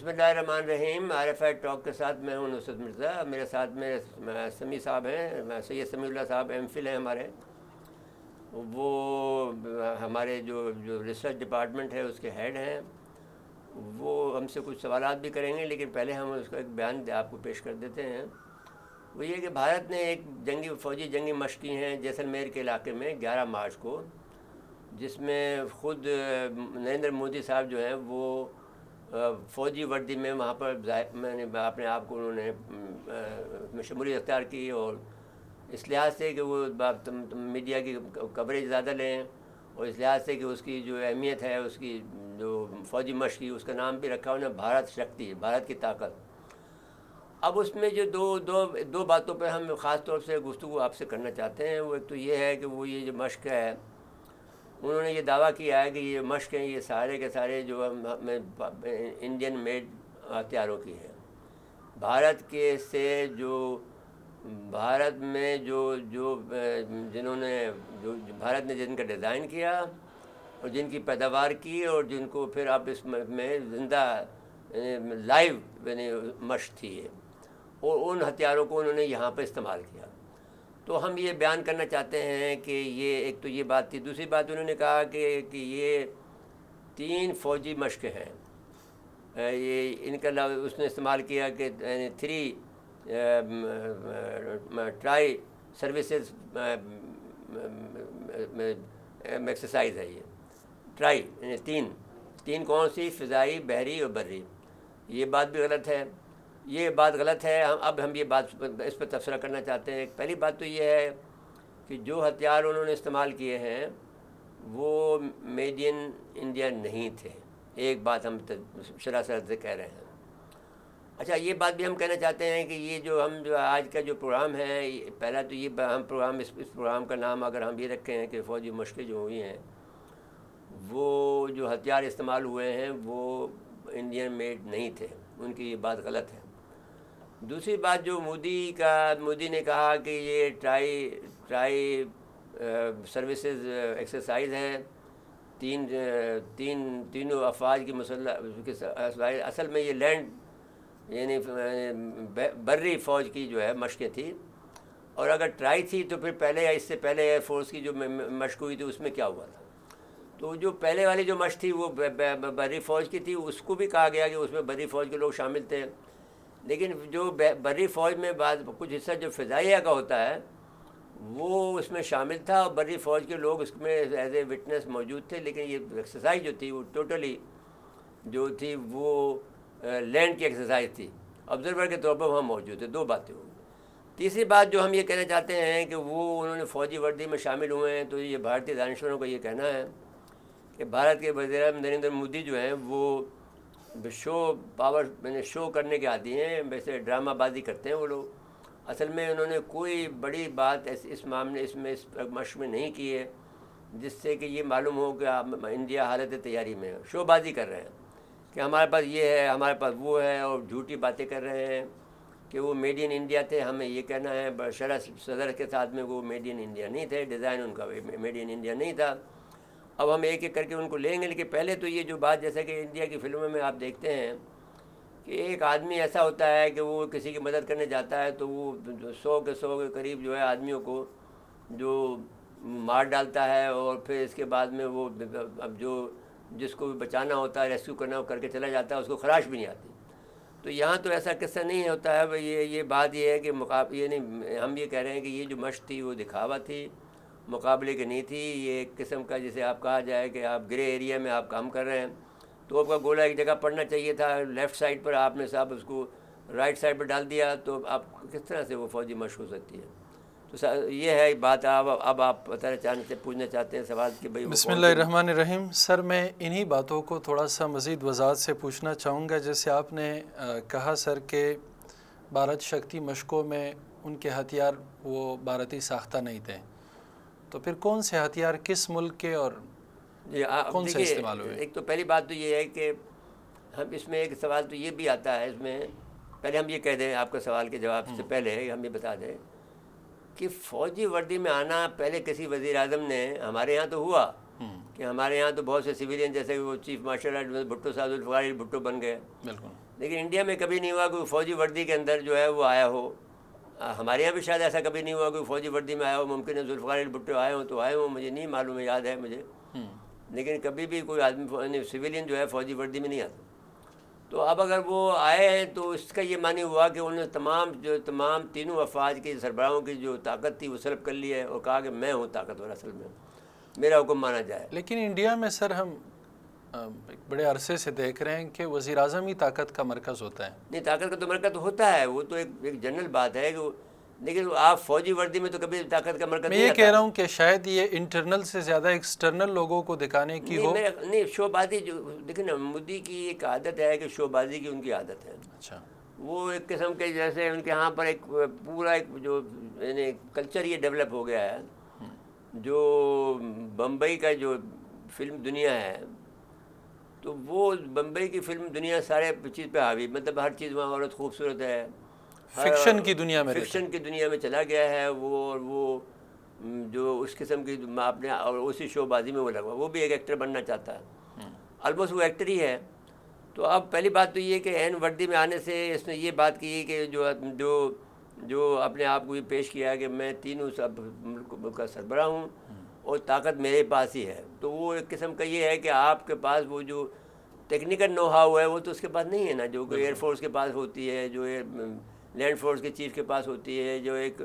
बिस्मिल्लाहिर्रहमानिर्रहीम। RFI talk के साथ मैं हूं नुसरत मिर्ज़ा। मेरे साथ मेरे समी साहब हैं, सैयद समीउल्लाह साहब MPhil हैं हमारे। वो हमारे जो जो रिसर्च डिपार्टमेंट है उसके हेड हैं। वो हमसे कुछ सवालात भी करेंगे, लेकिन पहले हम उसका एक बयान आपको पेश कर देते हैं। वो ये कि भारत ने एक फ़ौजी जंगी मशक़ की हैं जैसलमेर के इलाके में 11 मार्च को, जिसमें ख़ुद नरेंद्र मोदी साहब जो हैं वो फ़ौजी वर्दी में वहाँ पर मैंने अपने आप को उन्होंने शमूलियत अख्तियार की, और इस लिहाज से कि वो मीडिया की कवरेज ज़्यादा लें, और इस लिहाज से कि उसकी जो अहमियत है, उसकी जो फ़ौजी मशक़ की, उसका नाम भी रखा उन्होंने भारत शक्ति, भारत की ताकत। अब उसमें जो दो बातों पर हम ख़ास तौर से गुफ्तगू आपसे करना चाहते हैं। वो एक तो ये है कि वो ये जो मशक़ है, उन्होंने ये दावा किया है कि ये मशक़ हैं ये सारे के सारे जो इंडियन मेड हथियारों की है। भारत के से जो भारत में जो जो जिन्होंने जो भारत ने जिनका डिज़ाइन किया और जिनकी पैदावार की, और जिनको फिर आप इसमें ज़िंदा लाइव मशक़ थी, और उन हथियारों को उन्होंने यहाँ पर इस्तेमाल किया। तो हम ये बयान करना चाहते हैं कि ये एक तो ये बात थी। दूसरी बात उन्होंने कहा कि ये 3 फ़ौजी मशक़ हैं। ये इनका उसने इस्तेमाल किया कि 3 ट्राई सर्विसेज एक्सरसाइज है। ये ट्राई यानी तीन कौन सी? फ़िज़ाई, बहरी और बर्री। ये बात भी गलत है, ये बात गलत है। अब हम ये बात इस पर तबसरा करना चाहते हैं। पहली बात तो ये है कि जो हथियार उन्होंने इस्तेमाल किए हैं वो मेड इन इंडिया नहीं थे। एक बात हम सरासर से कह रहे हैं। अच्छा, ये बात भी हम कहना चाहते हैं कि ये जो आज का जो प्रोग्राम है, पहला तो ये हम प्रोग्राम इस प्रोग्राम का नाम अगर हम ये रखें हैं कि फ़ौजी मशक़ें जो हुई हैं, वो जो हथियार इस्तेमाल हुए हैं वो इंडियन मेड नहीं थे, उनकी ये बात गलत है। दूसरी बात जो मोदी ने कहा कि ये ट्राई सर्विसेज एक्सरसाइज हैं, तीनों अफवाज की मुसल्लह, असल में ये लैंड यानी बर्री फ़ौज की जो है मशक़ें थी। और अगर ट्राई थी तो फिर पहले या इससे पहले एयरफोर्स की जो मशक़ हुई थी उसमें क्या हुआ था? तो जो पहले वाली जो मशक़ थी वो बर्री फ़ौज की थी। उसको भी कहा गया कि उसमें बर्री फ़ौज के लोग शामिल थे, लेकिन जो बर्री फ़ौज में कुछ हिस्सा जो फ़िज़ाइया का होता है वो उसमें शामिल था, और बर्री फ़ौज के लोग उसमें एज ए विटनेस मौजूद थे। लेकिन ये एक्सरसाइज जो थी वो टोटली जो थी वो लैंड की एक्सरसाइज थी, ऑब्ज़र्वर के तौर पर वहाँ मौजूद थे। दो बातें हुई। तीसरी बात जो हम ये कहना चाहते हैं कि वो उन्होंने फ़ौजी वर्दी में शामिल हुए हैं, तो ये भारतीय दानिशवरों का ये कहना है कि भारत के वज़ीर-ए-आज़म नरेंद्र मोदी जो हैं वो शो करने के आदी हैं, वैसे ड्रामाबाजी करते हैं वो लोग। असल में उन्होंने कोई बड़ी बात इस मशक़ में नहीं की है जिससे कि ये मालूम हो कि इंडिया हालत तैयारी में है। शोबाजी कर रहे हैं कि हमारे पास ये है, हमारे पास वो है, और झूठी बातें कर रहे हैं कि वो मेड इन इंडिया थे। हमें ये कहना है बशरा सदर के साथ में वो मेड इन इंडिया नहीं थे, डिज़ाइन उनका मेड इन इंडिया नहीं था। अब हम एक एक करके उनको लेंगे, लेकिन पहले तो ये जो बात, जैसे कि इंडिया की फ़िल्मों में आप देखते हैं कि एक आदमी ऐसा होता है कि वो किसी की मदद करने जाता है तो वो 100 के करीब जो है आदमियों को जो मार डालता है, और फिर इसके बाद में वो अब जिसको भी बचाना होता है, रेस्क्यू करना करके चला जाता है, उसको खराश भी नहीं आती। तो यहाँ तो ऐसा किस्सा नहीं होता है। ये बात ये है कि ये नहीं, हम ये कह रहे हैं कि ये जो मशक़ थी वो दिखावा थी, मुकाबले की नहीं थी। ये एक किस्म का, जिसे आप कहा जाए कि आप ग्रे एरिया में आप काम कर रहे हैं, तो आपका गोला एक जगह पड़ना चाहिए था लेफ़्ट साइड पर, आपने साहब उसको राइट साइड पर डाल दिया, तो आप किस तरह से वो फ़ौजी मशक़ हो सकती है? तो ये है बात। अब आप पूछना चाहते हैं सवाल कि भाई बिस्मिल्लाहिर्रहमानिर्रहीम। सर, मैं इन्हीं बातों को थोड़ा सा मज़ीद वज़ाहत से पूछना चाहूँगा। जैसे आपने कहा सर कि भारत शक्ति मशक़ों में उनके हथियार वो भारतीय साख्ता नहीं थे, तो फिर कौन से हथियार किस मुल्क के और कौन से इस्तेमाल हुए? एक तो पहली बात तो ये है कि हम इसमें एक सवाल तो ये भी आता है, इसमें पहले हम ये कह दें आपका सवाल के जवाब से पहले हम ये बता दें कि फ़ौजी वर्दी में आना पहले किसी वज़ीर-ए-आज़म ने, हमारे यहाँ तो हुआ कि हमारे यहाँ तो बहुत से सिविलियन, जैसे वो चीफ मार्शल भुट्टो साहब जुल्फ़िकार भुट्टो बन गए, बिल्कुल, लेकिन इंडिया में कभी नहीं हुआ कोई फ़ौजी वर्दी के अंदर जो है वो आया हो। हमारे यहाँ भी शायद ऐसा कभी नहीं हुआ कोई फ़ौजी वर्दी में आया हो। मुमकिन है जुल्फ़िकार अली भुट्टो आए हों तो आए हों, मुझे नहीं मालूम है, याद है मुझे, लेकिन कभी भी कोई आदमी सिविलियन जो है फ़ौजी वर्दी में नहीं आता। तो अब अगर वो आए हैं तो इसका ये मानी हुआ कि उन्होंने तमाम तीनों अफवाज की सरबराहों की जो ताकत थी वो सल्ब कर ली है और कहा कि मैं हूँ ताकतवर, असल में मेरा हुक्म माना जाए। लेकिन इंडिया में सर हम एक बड़े अरसे से देख रहे हैं कि वज़ीर आज़म ही ताकत का मरकज़ होता है। नहीं, ताकत का तो मरकज़ होता है, वो तो एक जनरल बात है कि लेकिन आप फौजी वर्दी में तो कभी ताकत का मरकज़ मैं नहीं ये आता। कह रहा हूँ कि शायद ये इंटरनल से ज़्यादा एक्सटर्नल लोगों को दिखाने की हो। नहीं, शोबाजी जो देखिए ना, मोदी की एक आदत है कि शोबाजी की उनकी आदत है। अच्छा, वो एक किस्म के जैसे उनके यहाँ पर एक पूरा एक जो यानी कल्चर ये डेवलप हो गया है, जो बम्बई का जो फिल्म दुनिया है, तो वो बम्बई की फिल्म दुनिया सारे चीज़ पे हावी, मतलब हर चीज़ वहाँ औरत खूबसूरत है, फिक्शन की दुनिया में फिक्शन की दुनिया में चला गया है वो। और वो जो उस किस्म की आपने और उसी शोबाजी में वो लगा, वो भी एक एक्टर बनना चाहता है, ऑलमोस्ट वो एक्टर ही है। तो अब पहली बात तो ये कि एन वर्दी में आने से इसने ये बात की कि जो जो अपने आप को ये पेश किया कि मैं तीनों सब मुल्क का सरबराह हूँ और ताकत मेरे पास ही है। तो वो एक किस्म का ये है कि आपके पास वो जो टेक्निकल नो हाउ है वो तो उसके पास नहीं है ना, जो एयरफोर्स के पास होती है, जो लैंड फोर्स के चीफ के पास होती है, जो एक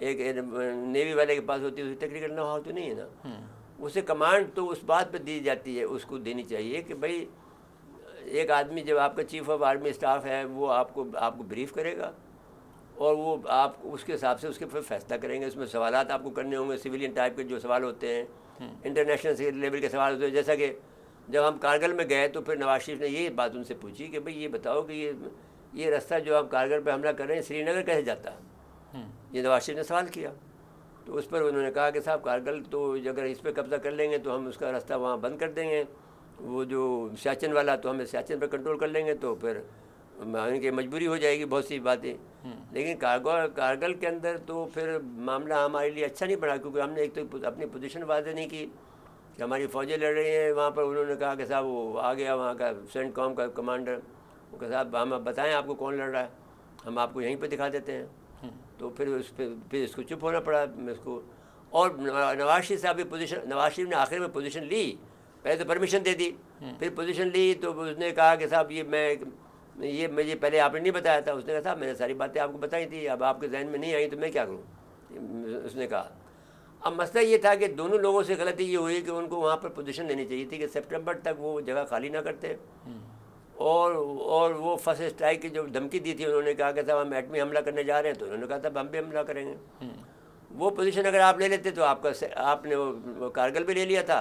नेवी वाले के पास होती है, टेक्निकल नो हाउ तो नहीं है ना। उसे कमांड तो उस बात पर दी जाती है, उसको देनी चाहिए कि भाई एक आदमी जब आपका चीफ ऑफ आर्मी स्टाफ है वो आपको ब्रीफ करेगा और वो आप उसके हिसाब से उसके फिर फैसला करेंगे। उसमें सवालात आपको करने होंगे, सिविलियन टाइप के जो सवाल होते हैं, इंटरनेशनल लेवल के सवाल होते हैं। जैसा कि जब हम कारगिल में गए तो फिर नवाज शरीफ ने ये बात उनसे पूछी कि भाई ये बताओ कि ये रास्ता जो आप कारगिल पे हमला कर रहे हैं श्रीनगर कैसे जाता है, ये नवाज शरीफ ने सवाल किया। तो उस पर उन्होंने कहा कि साहब कारगिल तो अगर इस पर कब्ज़ा कर लेंगे तो हम उसका रास्ता वहाँ बंद कर देंगे, वो जो सियाचिन वाला तो हमें सियाचिन पर कंट्रोल कर लेंगे, तो फिर उनकी मजबूरी हो जाएगी बहुत सी बातें। लेकिन कारगिल के अंदर तो फिर मामला हमारे लिए अच्छा नहीं पड़ा, क्योंकि हमने एक तो अपनी पोजीशन वाज़ेह नहीं की कि हमारी फ़ौजें लड़ रही हैं वहाँ पर। उन्होंने कहा कि साहब वो आ गया वहाँ का सेंटकॉम का कमांडर, वो कहा साहब हम बताएं आपको कौन लड़ रहा है, हम आपको यहीं पर दिखा देते हैं। तो फिर इसको चुप होना पड़ा इसको। और नवाज शरीफ साहब की पोजीशन, नवाज शरीफ ने आखिर में पोजीशन ली, पहले तो परमिशन दे दी, फिर पोजीशन ली तो उसने कहा कि साहब ये मुझे पहले आपने नहीं बताया था। उसने कहा साहब मैंने सारी बातें आपको बताई थी, अब आपके जहन में नहीं आई तो मैं क्या करूँ, उसने कहा। अब मसला ये था कि दोनों लोगों से गलती ये हुई कि उनको वहाँ पर पोजीशन लेनी चाहिए थी कि सितंबर तक वो जगह खाली ना करते। और वो फर्स्ट स्ट्राइक की जो धमकी दी थी, उन्होंने कहा कि साहब हम एटमी हमला करने जा रहे हैं, तो उन्होंने कहा था हम भी हमला करेंगे। वो पोजीशन अगर आप ले लेते तो आपने वो कारगिल भी ले लिया था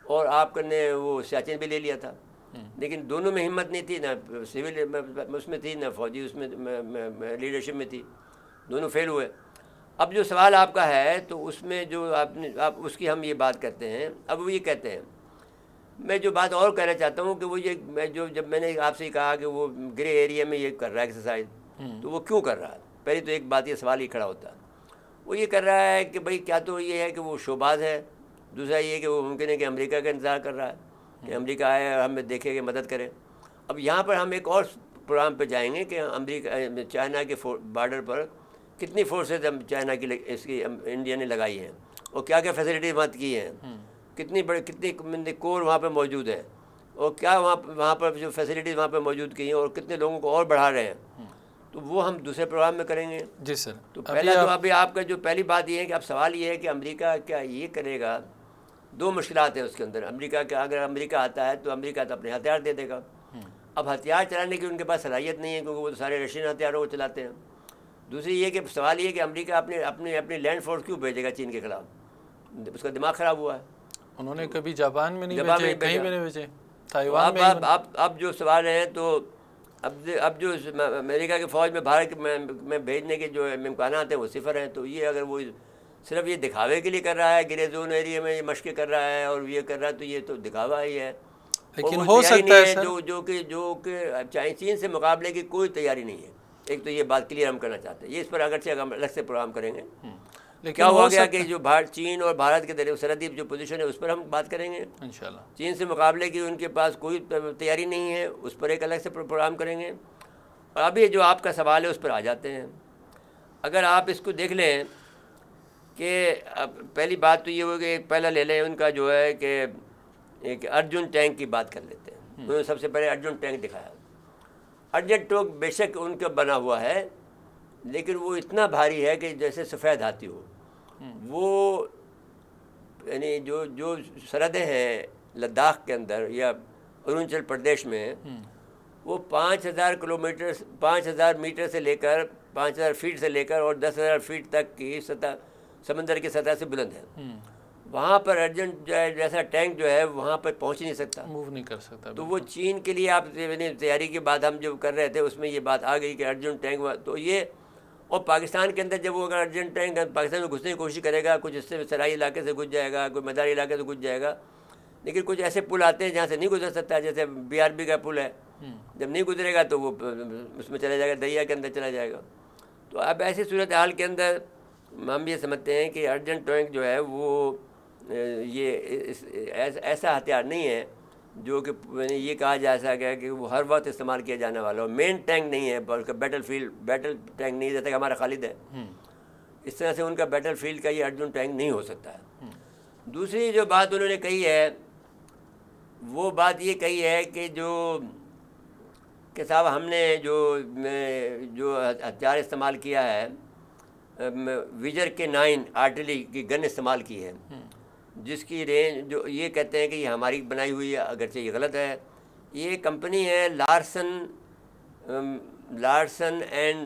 और आपने वो सियाचिन भी ले लिया था। लेकिन दोनों में हिम्मत नहीं थी, ना सिविल उसमें थी ना फौजी उसमें लीडरशिप में थी, दोनों फेल हुए। अब जो सवाल आपका है तो उसमें जो आप उसकी हम ये बात करते हैं, अब वो ये कहते हैं, मैं जो बात और कहना चाहता हूँ कि वो ये जब मैंने आपसे कहा कि वो ग्रे एरिया में ये कर रहा है एक्सरसाइज, तो वो क्यों कर रहा है? पहले तो एक बात ये सवाल ही खड़ा होता है, वो ये कर रहा है कि भाई क्या तो ये है कि वो शोबाज है, दूसरा ये कि वो मुमकिन है कि अमेरिका का इंतज़ार कर रहा है कि अमेरिका आए और हमें देखे कि मदद करे। अब यहाँ पर हम एक और प्रोग्राम पे जाएंगे कि अमेरिका चाइना के बॉर्डर पर कितनी फोर्सेज चाइना की इसकी इंडिया ने लगाई हैं और क्या क्या फैसिलिटीज वहाँ की हैं, कितनी कोर वहाँ पे मौजूद है और क्या वहाँ पर जो फैसिलिटीज़ वहाँ पे मौजूद की हैं और कितने लोगों को और बढ़ा रहे हैं, तो वो हम दूसरे प्रोग्राम में करेंगे। जी सर। तो पहला तो अभी आपका जो पहली बात ये है कि अब सवाल ये है कि अमेरिका क्या ये करेगा। दो मुश्किलात है उसके अंदर। अमेरिका का अगर अमेरिका आता है तो अमेरिका तो अपने हथियार दे देगा। अब हथियार चलाने की उनके पास सलाहियत नहीं है क्योंकि वो तो सारे रशियन हथियारों को चलाते हैं। दूसरी ये कि सवाल ये कि अमेरिका अपनी लैंड फोर्स क्यों भेजेगा चीन के खिलाफ, उसका दिमाग ख़राब हुआ है। उन्होंने कभी जापान में नहीं भेजे, कहीं भी नहीं भेजे, ताइवान में। अब जो सवाल हैं तो अब जो अमेरिका की फ़ौज में भारत में भेजने के जो इम्कान हैं वो सिफर हैं। तो ये अगर वो सिर्फ ये दिखावे के लिए कर रहा है, ग्रे जोन एरिया में ये मशक़ें कर रहा है और ये कर रहा है, तो ये तो दिखावा ही है। लेकिन हो सकता है सर जो कि चीन से मुकाबले की कोई तैयारी नहीं है। एक तो ये बात क्लियर हम करना चाहते हैं, ये इस पर अगरचे अलग से प्रोग्राम करेंगे। लेकिन क्या हो हुआ गया सकता कि जो भारत, चीन और भारत के दरिया सरहदी जो पोजीशन है उस पर हम बात करेंगे। इंशाल्लाह। चीन से मुकाबले की उनके पास कोई तैयारी नहीं है, उस पर एक अलग से प्रोग्राम करेंगे। और अभी जो आपका सवाल है उस पर आ जाते हैं। अगर आप इसको देख लें कि पहली बात तो ये होगी, एक पहला ले लें उनका जो है कि एक अर्जुन टैंक की बात कर लेते हैं। उन्होंने सबसे पहले अर्जुन टैंक दिखाया। अर्जुन टैंक बेशक उनका बना हुआ है, लेकिन वो इतना भारी है कि जैसे सफ़ेद हाथी हो। वो यानी जो जो सरहदें हैं लद्दाख के अंदर या अरुणाचल प्रदेश में, वो 5,000 किलोमीटर 5,000 मीटर से लेकर 5,000 फीट से लेकर और 10,000 फीट तक की सतह, समंदर की सतह से बुलंद है। वहाँ पर अर्जेंट जो है जैसा टैंक जो है वहाँ पर पहुँच ही नहीं सकता, मूव नहीं कर सकता। तो वो चीन के लिए आप तैयारी के बाद हम जो कर रहे थे उसमें ये बात आ गई कि अर्जेंट टैंक, तो ये और पाकिस्तान के अंदर जब वो अगर अर्जेंट टैंक पाकिस्तान में घुसने की कोशिश करेगा, कुछ इससे सराई इलाके से घुस जाएगा, कोई मदारी इलाके से घुस जाएगा, लेकिन कुछ ऐसे पुल आते हैं जहाँ से नहीं गुजर सकता, जैसे BRB का पुल है, जब नहीं गुजरेगा तो वो उसमें चला जाएगा, दरिया के अंदर चला जाएगा। तो अब ऐसी सूरत हाल के अंदर हम ये समझते हैं कि अर्जेंट टैंक जो है वो ये ऐसा हथियार नहीं है जो कि ये कहा जा सके कि वो हर वक्त इस्तेमाल किया जाने वाला हो। मेन टैंक नहीं है, बल्कि बैटल टैंक नहीं, जैसे कि हमारा खालिद है, इस तरह से उनका बैटल फील्ड का ये अर्जुन टैंक नहीं हो सकता है। दूसरी जो बात उन्होंने कही है वो बात ये कही है कि साहब हमने जो हथियार इस्तेमाल किया है, विजर के 9 आर्टिलरी की गन इस्तेमाल की है, जिसकी रेंज जो ये कहते हैं कि ये हमारी बनाई हुई है, अगरचे ये गलत है। ये कंपनी है Larsen and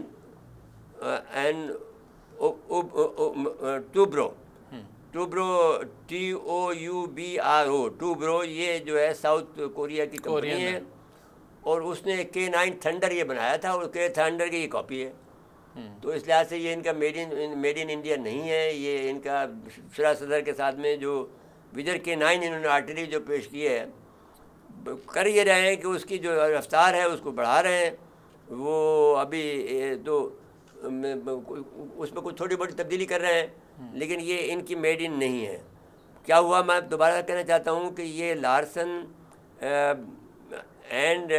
Toubro TOUBRO Toubro, ये जो है साउथ कोरिया की कंपनी है, और उसने K9 थंडर ये बनाया था, और K थंडर की ये कॉपी है। तो इस लिहाज से ये इनका मेड इन इंडिया नहीं है। ये इनका शुरा सदर के साथ में जो विजर K9 इन्होंने आर्टिलरी जो पेश की है, कर ये रहे हैं कि उसकी जो रफ्तार है उसको बढ़ा रहे हैं। वो अभी तो उसमें कुछ थोड़ी बड़ी तब्दीली कर रहे हैं, लेकिन ये इनकी मेड इन नहीं है। क्या हुआ, मैं दोबारा कहना चाहता हूँ कि ये लार्सन एंड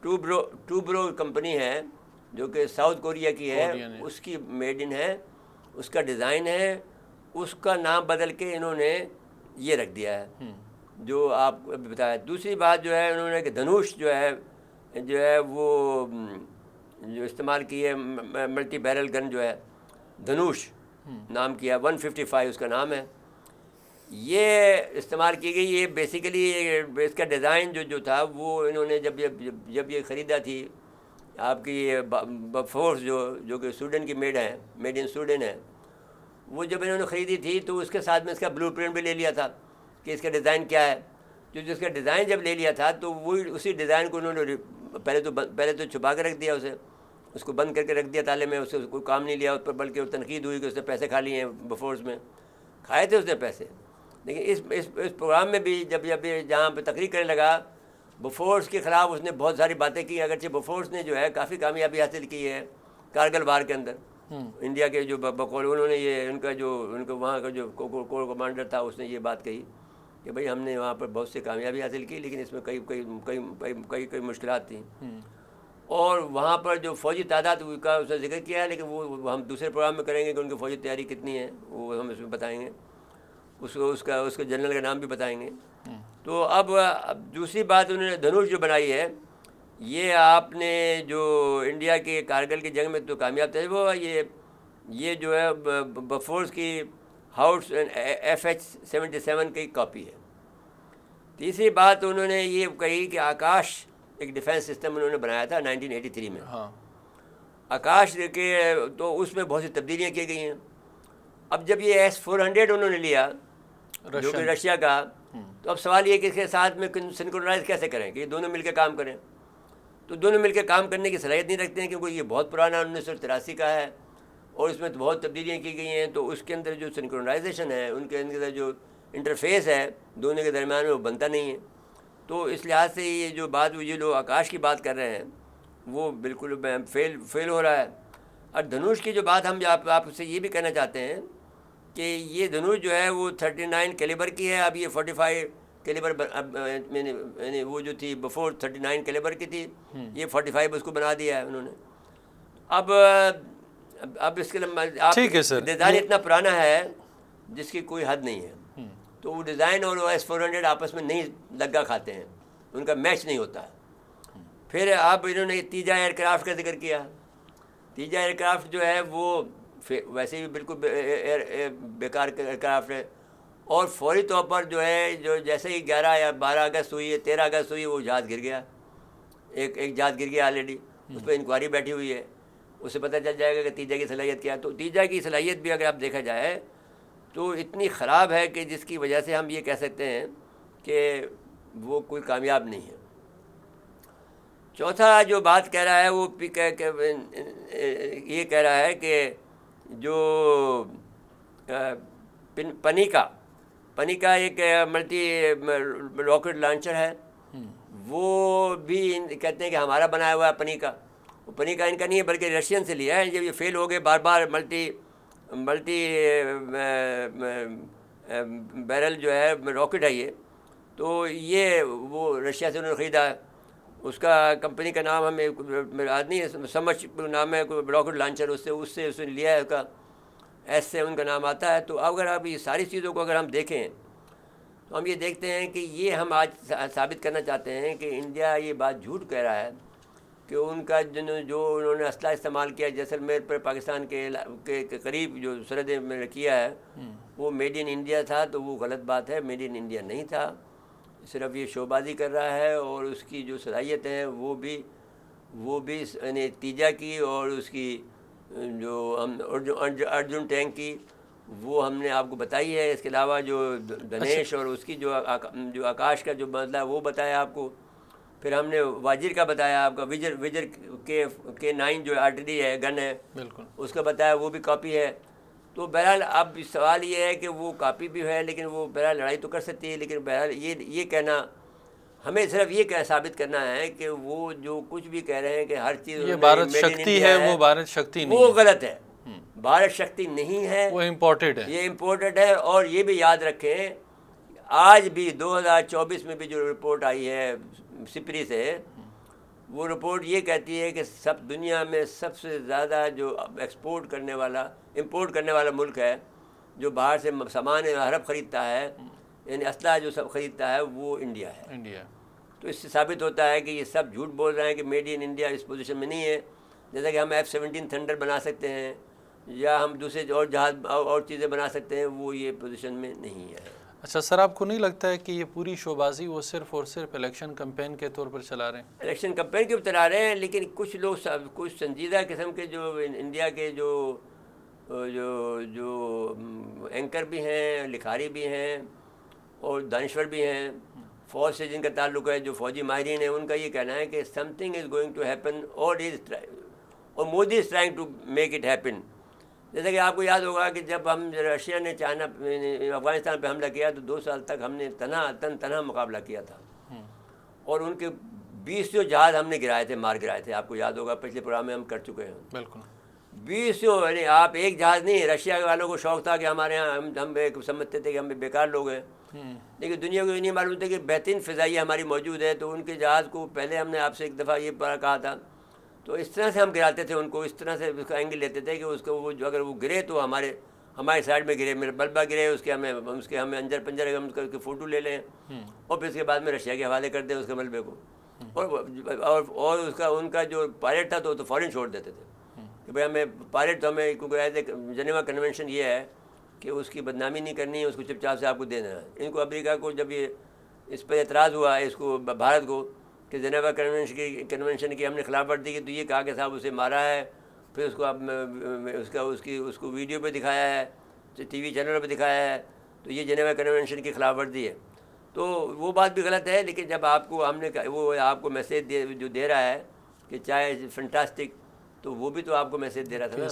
टूब्रो कंपनी है जो कि साउथ कोरिया की है, उसकी मेड इन है, उसका डिज़ाइन है, उसका नाम बदल के इन्होंने ये रख दिया है जो आप बताया। दूसरी बात जो है उन्होंने कि धनुष जो है वो जो इस्तेमाल की है, मल्टी बैरल गन जो है धनुष नाम किया, 155 उसका नाम है, ये इस्तेमाल की गई। ये बेसिकली इसका डिज़ाइन जो था वो इन्होंने जब ये ख़रीदा थी आपकी ये बफोर्स जो कि स्वीडन की मेड इन स्वीडन है, वो जब इन्होंने ख़रीदी थी तो उसके साथ में इसका ब्लूप्रिंट भी ले लिया था कि इसका डिज़ाइन क्या है। जो जिसका डिज़ाइन जब ले लिया था तो वो उसी डिज़ाइन को उन्होंने पहले तो छुपा के रख दिया, उसको बंद करके रख दिया ताले में, उससे कोई काम नहीं लिया उस पर, बल्कि तनकीद हुई कि उसने पैसे खा लिए हैं बफोर्स में, खाए थे उसने पैसे। लेकिन इस प्रोग्राम में भी जब जहाँ पे तकरीर करने लगा बफोर्स के ख़िलाफ़ उसने बहुत सारी बातें की। अगरचे बफोर्स ने जो है काफ़ी कामयाबी हासिल की है कारगिल वार के अंदर। इंडिया के जो बकौल उन्होंने ये उनका वहाँ का जो कोर कमांडर था उसने ये बात कही कि भाई हमने वहाँ पर बहुत सी कामयाबी हासिल की, लेकिन इसमें कई मुश्किलात थी। और वहाँ पर जो फ़ौजी तादाद का उसने जिक्र किया है, लेकिन वो हम दूसरे प्रोग्राम में करेंगे कि उनकी फ़ौजी तैयारी कितनी है, वो हम इसमें बताएंगे, उसके जनरल का नाम भी बताएंगे। तो अब दूसरी बात उन्होंने धनुष जो बनाई है, ये आपने जो इंडिया के कारगिल की जंग में तो कामयाब थे, वो ये जो है बफोर्स की हाउस FH-77 की कॉपी है। तीसरी बात उन्होंने ये कही कि आकाश एक डिफेंस सिस्टम उन्होंने बनाया था 1983 में। आकाश के तो उसमें बहुत सी तब्दीलियाँ की गई हैं। अब जब ये S-400 उन्होंने लिया जो कि रशिया का, तो अब सवाल ये कि इसके साथ में सिंक्रोनाइज कैसे करें कि ये दोनों मिलकर काम करें। तो दोनों मिलकर काम करने की सलाहियत नहीं रखते हैं, क्योंकि ये बहुत पुराना 1983 का है और इसमें तो बहुत तब्दीलियाँ की गई हैं। तो उसके अंदर जो सिंक्रोनाइजेशन है, उनके अंदर जो इंटरफेस है दोनों के दरमियान में, वो बनता नहीं है। तो इस लिहाज से ये जो बात ये लोग आकाश की बात कर रहे हैं वो बिल्कुल फेल हो रहा है। और धनुष की जो बात हम आपसे ये भी कहना चाहते हैं कि ये धनुष जो है वो 39 कैलिबर की है, अब ये 45 कैलिबर मैंने वो जो थी बिफोर 39 कैलिबर की थी, ये 45 उसको बना दिया है उन्होंने। अब इसके लिए ठीक है सर, डिज़ाइन इतना पुराना है जिसकी कोई हद नहीं है, तो वो डिज़ाइन और S-400 आपस में नहीं लगा खाते हैं, उनका मैच नहीं होता। फिर अब इन्होंने तीजा एयरक्राफ्ट का जिक्र किया। तीजा एयरक्राफ्ट जो है वो वैसे भी बिल्कुल बेकार एयरक्राफ्ट है, और फौरी तौर पर जो है जो जैसे ही 11 या 12 अगस्त हुई है, 13 अगस्त हुई, वो जहाज़ गिर गया, एक जहाज़ गिर गया ऑलरेडी, उस पर इंक्वायरी बैठी हुई है, उससे पता चल जाएगा कि तीजा की सलाहियत क्या है। तो तीजा की सलाहियत भी अगर आप देखा जाए तो इतनी ख़राब है कि जिसकी वजह से हम ये कह सकते हैं कि वो कोई कामयाब नहीं है। चौथा जो बात कह रहा है वो ये कह रहा है कि जो पनिका एक मल्टी रॉकेट लॉन्चर है, वो भी कहते हैं कि हमारा बनाया हुआ है पनिका इनका नहीं है बल्कि रशियन से लिया है। जब ये फेल हो गए बार बार, मल्टी बैरल जो है रॉकेट है ये, तो ये वो रशिया से उन्होंने ख़रीदा है। उसका कंपनी का नाम हमें याद नहीं है, समझ नाम है रॉकेट लॉन्चर, उससे लिया है, उसका एस से उनका नाम आता है। तो अगर आप ये सारी चीज़ों को अगर हम देखें तो हम ये देखते हैं कि ये हम आज साबित करना चाहते हैं कि इंडिया ये बात झूठ कह रहा है कि उनका जो उन्होंने असला इस्तेमाल किया जैसलमेर पर पाकिस्तान के करीब जो सरहद में किया है वो मेड इन इंडिया था, तो वो गलत बात है, मेड इन इंडिया नहीं था। सिर्फ ये शोबाजी कर रहा है, और उसकी जो सलाहियत है वो भी यानी तीजा की और उसकी जो हम अर्जुन टैंक की वो हमने आपको बताई है। इसके अलावा जो धनेश और उसकी जो आकाश का जो बदला वो बताया आपको। फिर हमने वाजिर का बताया आपका, विजर के 9 जो आर्टिलरी है, गन है, बिल्कुल उसका बताया, वो भी कॉपी है। तो बहरहाल अब सवाल ये है कि वो कॉपी भी है, लेकिन वो बहरहाल लड़ाई तो कर सकती है, लेकिन बहरहाल ये कहना हमें सिर्फ ये साबित करना है कि वो जो कुछ भी कह रहे हैं कि हर चीज़ ये भारत शक्ति है, वो भारत शक्ति नहीं, वो गलत है। भारत शक्ति नहीं है, वो इम्पोर्टेड है, ये इम्पोर्टेड है। और ये भी याद रखें, आज भी 2024 में भी जो रिपोर्ट आई है सिपरी से, वो रिपोर्ट ये कहती है कि सब दुनिया में सबसे ज़्यादा जो इंपोर्ट करने वाला मुल्क है, जो बाहर से सामान हरब ख़रीदता है, यानी असला जो सब ख़रीदता है, वो इंडिया है। तो इससे साबित होता है कि ये सब झूठ बोल रहे हैं कि मेड इन इंडिया इस पोजीशन में नहीं है। जैसा कि हम F-17 थंडर बना सकते हैं या हम दूसरे और जहाज़ और चीज़ें बना सकते हैं, वो ये पोजीशन में नहीं है। अच्छा सर, आपको नहीं लगता है कि ये पूरी शोबाजी वो सिर्फ और सिर्फ इलेक्शन कैंपेन के तौर पर चला रहे हैं? इलेक्शन कैंपेन के चला रहे हैं, लेकिन कुछ लोग कुछ संजीदा किस्म के जो इंडिया के जो एंकर भी हैं, लिखारी भी हैं और दानिश्वर भी हैं, फ़ौज से जिनका ताल्लुक है, जो फ़ौजी माहिरीन है, उनका ये कहना है कि something is going to happen और Modi is trying to make it happen. जैसे कि आपको याद होगा कि जब हम रशिया ने अफ़गानिस्तान पे हमला किया तो 2 साल तक हमने तना मुकाबला किया था, और उनके 20 जहाज़ हमने गिराए थे, मार गिराए थे। आपको याद होगा, पिछले प्रोग्राम में हम कर चुके हैं। बिल्कुल 20 यानी आप एक जहाज़ नहीं। रशिया वालों को शौक़ था कि हमारे यहाँ हम समझते थे कि हम बेकार लोग हैं, लेकिन दुनिया को ये नहीं मालूम था कि बेहतरीन फ़िज़ाइया हमारी मौजूद है। तो उनके जहाज़ को पहले हमने आपसे एक दफ़ा ये कहा था, तो इस तरह से हम गिराते थे उनको, इस तरह से उसका एंगल लेते थे कि उसको वो जो अगर वो गिरे तो हमारे साइड में गिरे, मेरे बल्बा गिरे, उसके हमें अंजर पंजर हम उसके फ़ोटो ले लें और फिर उसके बाद में रशिया के हवाले कर दें उसके मलबे को। और उसका उनका जो पायलट था तो फ़ौरन छोड़ देते थे कि भाई हमें पायलट, तो हमें क्योंकि एज जनेवा कन्वेंशन ये है कि उसकी बदनामी नहीं करनी है, उसको चुपचाप से आपको देना है। इनको अमेरिका को जब ये इस पर एतराज़ हुआ है, इसको भारत को, कि जनेवा कन्वेंशन की हमने खिलाफ वर्जी की, तो ये कहा कि साहब उसे मारा है, फिर उसको अब उसको वीडियो पे दिखाया है, टीवी चैनल पे दिखाया है, तो ये जनेवा कन्वेंशन की खिलाफ वर्जी है। तो वो बात भी गलत है। लेकिन जब आपको वो आपको मैसेज जो दे रहा है कि चाहे फैंटास्टिक, तो वो भी तो आपको मैसेज दे रहा था ना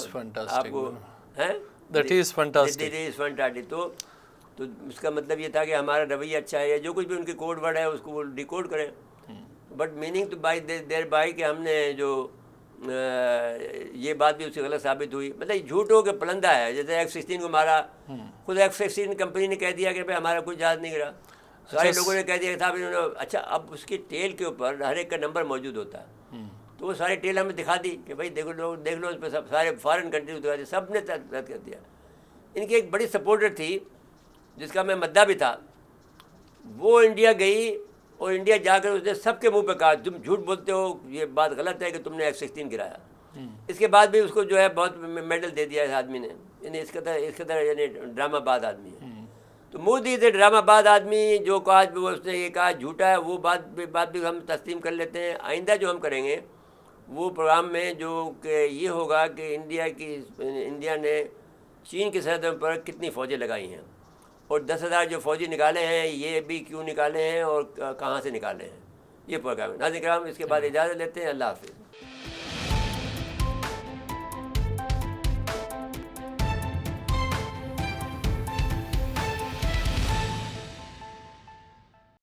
आपको, हैं दैट इज़ फैंटास्टिक। तो उसका मतलब ये था कि हमारा रवैया अच्छा है, जो कुछ भी उनके कोड वर्ड है उसको वो डिकोड करें, बट मीनिंग तो बाई देर बाई कि हमने जो ये बात भी उसकी गलत साबित हुई। मतलब झूठों के पलंदा है। जैसे F-16 को मारा, खुद F-16 कंपनी ने कह दिया कि भाई हमारा कोई जहाज़ नहीं गिरा। सारे लोगों ने कह दिया कि साहब इन्होंने, अच्छा अब उसकी टेल के ऊपर हर एक का नंबर मौजूद होता है, तो वो सारी टेल हमें दिखा दी कि भाई देखो लोग देख लो, उस पर सब सारे फॉरेन कंट्रीज दिखा दी, सब ने रद्द कर दिया। इनकी एक बड़ी सपोर्टर थी जिसका मैं मद्दा भी था, वो इंडिया गई और इंडिया जाकर उसने सबके मुंह पे कहा तुम झूठ बोलते हो, ये बात गलत है कि तुमने F-16 गिराया। इसके बाद भी उसको जो है बहुत मेडल दे दिया इस आदमी ने। यानी इसके तरह यानी ड्रामाबाज आदमी है। तो मोदी से ड्रामाबाज आदमी जो कहा वो उसने ये कहा झूठा है, वो बात भी हम तस्लीम कर लेते हैं। आइंदा जो हम करेंगे वो प्रोग्राम में जो कि ये होगा कि इंडिया ने चीन की सरहदों पर कितनी फ़ौजें लगाई हैं और 10,000 जो फ़ौजी निकाले हैं ये भी क्यों निकाले हैं और कहाँ से निकाले हैं, ये प्रोग्राम है। नाज़रीन किराम, इसके बाद इजाज़त लेते हैं। अल्लाह हाफ़िज़।